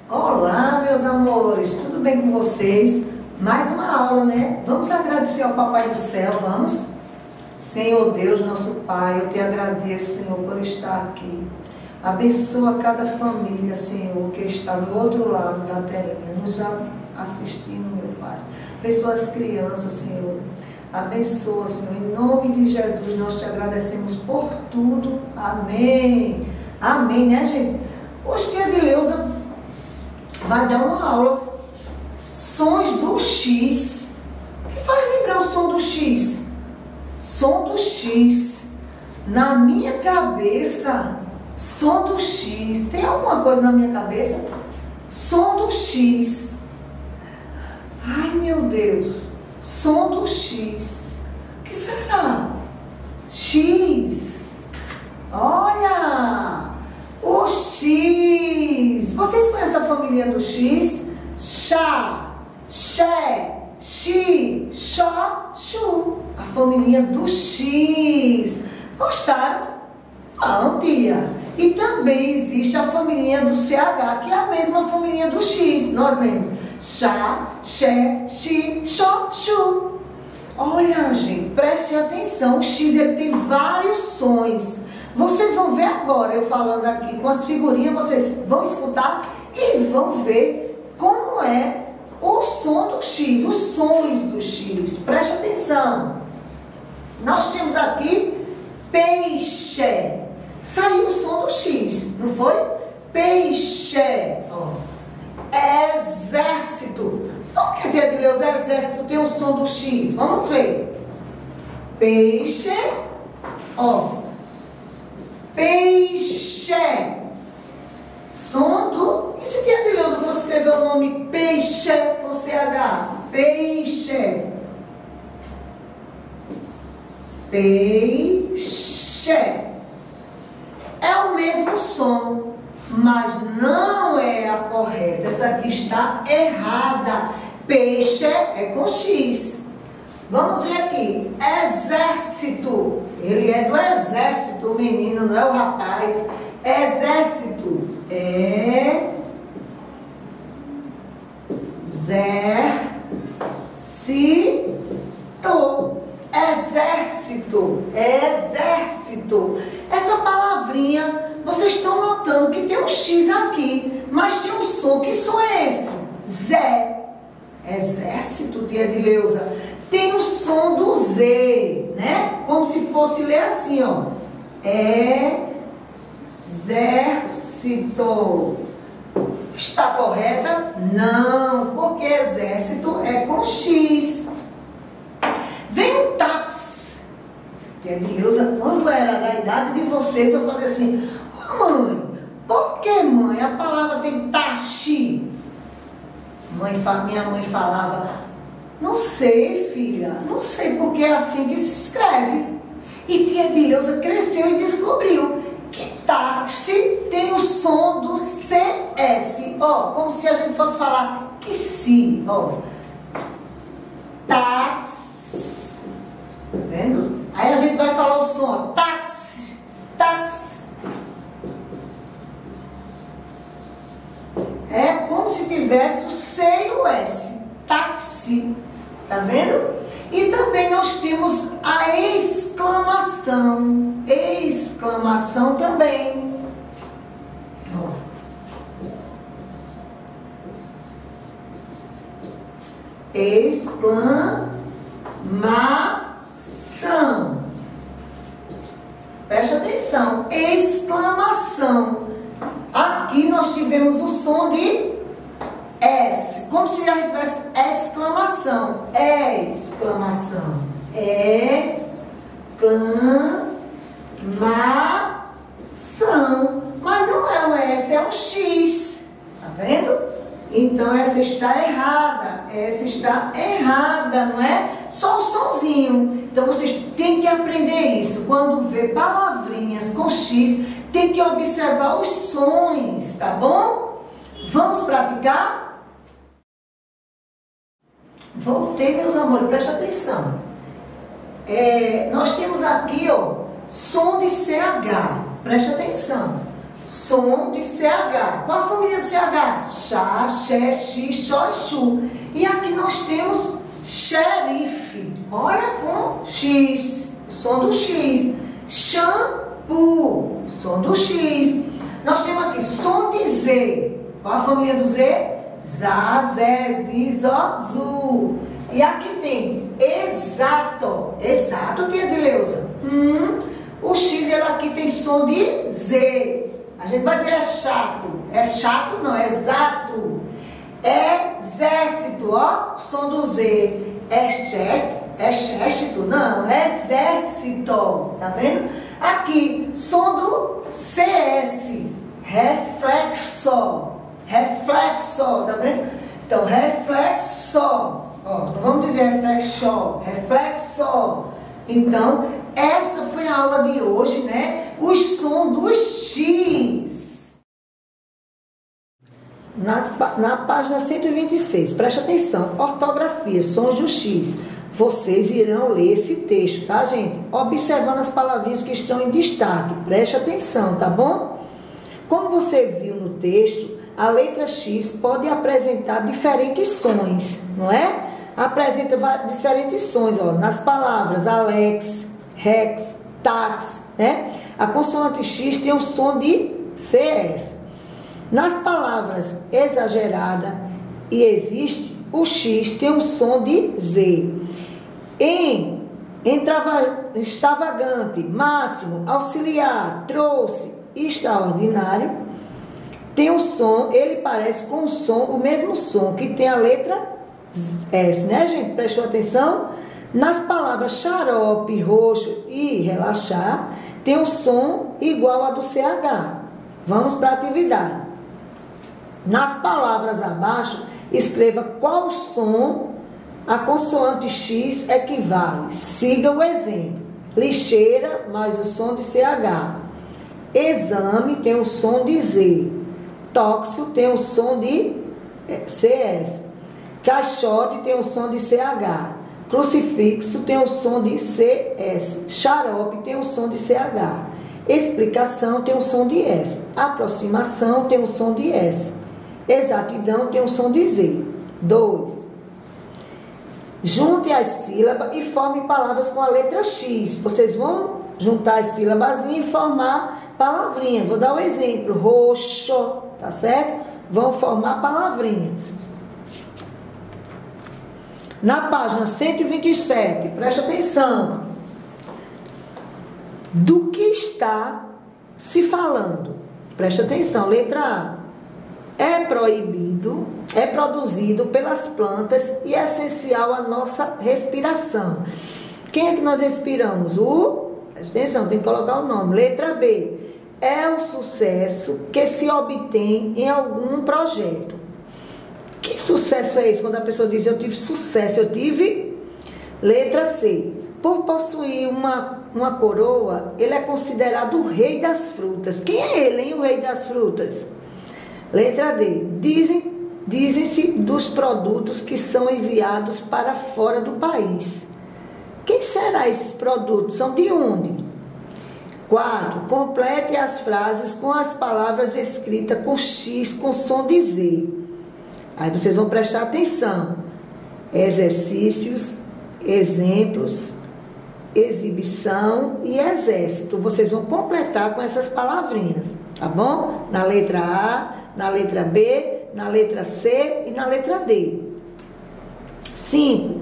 Olá, meus amores, tudo bem com vocês? Mais uma aula, né? Vamos agradecer ao Papai do Céu, vamos? Senhor Deus, nosso Pai, eu te agradeço, Senhor, por estar aqui. Abençoa cada família, Senhor, que está do outro lado da telinha, nos assistindo, meu Pai. Abençoa as crianças, Senhor. Abençoa, Senhor. Em nome de Jesus, nós te agradecemos por tudo. Amém. Amém, né, gente? Hoje, tia Dileuza vai dar uma aula. Sons do X. O que faz lembrar o som do X? Som do X. Na minha cabeça, som do X. Tem alguma coisa na minha cabeça? Som do X. Ai, meu Deus. Som do X. O que será? X. Olha! O X. Vocês conhecem a família do X? Chá, xé, xi, xó, chu. A família do X. Gostaram? Não, tia. E também existe a família do CH, que é a mesma família do X. Nós lemos chá, xé, xi, xó, chu. Olha, gente, preste atenção. O X ele tem vários sons. Vocês vão ver agora eu falando aqui com as figurinhas. Vocês vão escutar e vão ver como é o som do X, os sons do X. Preste atenção. Nós temos aqui peixe. Saiu o som do X, não foi? Peixe. Ó. Exército. Por que, tia Dileuza, exército tem o som do X? Vamos ver. Peixe. Ó. Peixe. Som do... E se tia Dileuza fosse escrever o nome peixe com CH? Peixe. Peixe. É o mesmo som, mas não é a correta. Essa aqui está errada. Peixe é com X. Vamos ver aqui. Exército. Ele é do exército, o menino, não é o rapaz. Exército. Exército. Exército. Essa palavrinha, vocês estão notando que tem um X aqui, mas tem um som. Que som é esse? Zé. Exército, tia Dileuza. Tem o som do Z, né? Como se fosse ler assim, ó. Exército. Está correta? Não, porque exército é com X. Vem um táxi. Tia Dileuza, quando era da idade de vocês, eu fazia assim: mãe, por que, mãe, a palavra tem taxi? Minha mãe falava: não sei, filha, não sei, porque é assim que se escreve. E tia Dileuza cresceu e descobriu que táxi tem o som do CS, ó, como se a gente fosse falar que se, ó. Táxi. Tá vendo? Aí a gente vai falar o som, ó, táxi, táxi. É como se tivesse o C e o S. Táxi. Tá vendo? E também nós temos a exclamação. Exclamação também. Ó. Exclamação. Preste atenção. Exclamação. Aqui nós tivemos o som de S, como se a gente tivesse exclamação. Exclamação. Exclamação. Mas não é um S, é um X. Tá vendo? Então essa está errada. Essa está errada, não é? Só o sonzinho. Então vocês têm que aprender isso. Quando vê palavrinhas com X, tem que observar os sons, tá bom? Vamos praticar? Voltei, meus amores, preste atenção. Nós temos aqui, ó, som de CH. Preste atenção. som de CH. Qual a família de CH? Chá, xé, xi, xó e chu. E aqui nós temos xerife. Olha com X, som do X. Shampoo, som do X. Nós temos aqui som de Z. Qual a família do Z? Zá, zé, zi, zó, zu. E aqui tem exato. Exato, tia Dileuza. O X, ele aqui tem som de Z. A gente vai dizer é chato. É chato não, é exato. Exército, ó, som do Z. Exército, não, exército. Tá vendo? Aqui, som do CS. Reflexo. Reflexo, tá vendo? Então, reflexo. Ó, não vamos dizer reflexo. Reflexo. Então, essa foi a aula de hoje, né? Os sons dos X. Na página 126, preste atenção. Ortografia, sons do X. Vocês irão ler esse texto, tá, gente? Observando as palavrinhas que estão em destaque. Preste atenção, tá bom? Como você viu no texto, a letra X pode apresentar diferentes sons, não é? Apresenta diferentes sons, ó, nas palavras Alex, Rex, Tax, né? A consoante X tem o som de CS. Nas palavras exagerada e existe, o X tem o som de Z. Em extravagante, máximo, auxiliar, trouxe, extraordinário, tem o som, ele parece com o som, o mesmo som que tem a letra S, né, gente? Prestou atenção? Nas palavras xarope, roxo e relaxar, tem o som igual a do CH. Vamos para a atividade. Nas palavras abaixo, escreva qual som a consoante X equivale. Siga o exemplo. Lixeira mais o som de CH. Exame tem o som de Z. Tóxico tem o som de CS. Caixote tem o som de CH. Crucifixo tem o som de CS. Xarope tem o som de CH. Explicação tem o som de S. Aproximação tem o som de S. Exatidão tem o som de Z. 2. Junte as sílabas e forme palavras com a letra X. Vocês vão juntar as sílabas e formar palavrinha. Vou dar um exemplo. Roxo, tá certo? Vão formar palavrinhas. Na página 127, preste atenção. Do que está se falando? Preste atenção. Letra A. É proibido, é produzido pelas plantas e é essencial à nossa respiração. Quem é que nós respiramos? Preste atenção, tem que colocar o nome. Letra B. É o sucesso que se obtém em algum projeto. Que sucesso é esse? Quando a pessoa diz eu tive sucesso, eu tive. Letra C. Por possuir uma coroa, ele é considerado o rei das frutas. Quem é ele, hein? O rei das frutas. Letra D. Dizem-se dos produtos que são enviados para fora do país. Quem será esses produtos? São de onde? 4. Complete as frases com as palavras escritas com X com som de Z. Aí vocês vão prestar atenção. Exercícios, exemplos, exibição e exército. Vocês vão completar com essas palavrinhas, tá bom? Na letra A, na letra B, na letra C e na letra D. 5.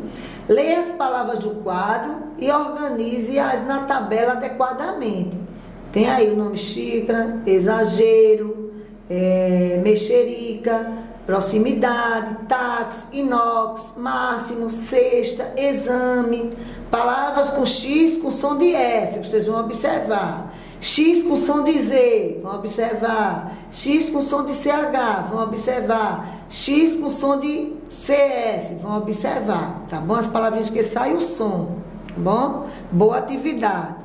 Leia as palavras do quadro e organize-as na tabela adequadamente. Tem aí o nome xícara, exagero, mexerica, proximidade, táxi, inox, máximo, cesta, exame. Palavras com X com som de S, vocês vão observar. X com som de Z, vão observar. X com som de CH, vão observar. X com som de CS, vão observar. Tá bom? As palavrinhas que saem o som. Tá bom? Boa atividade.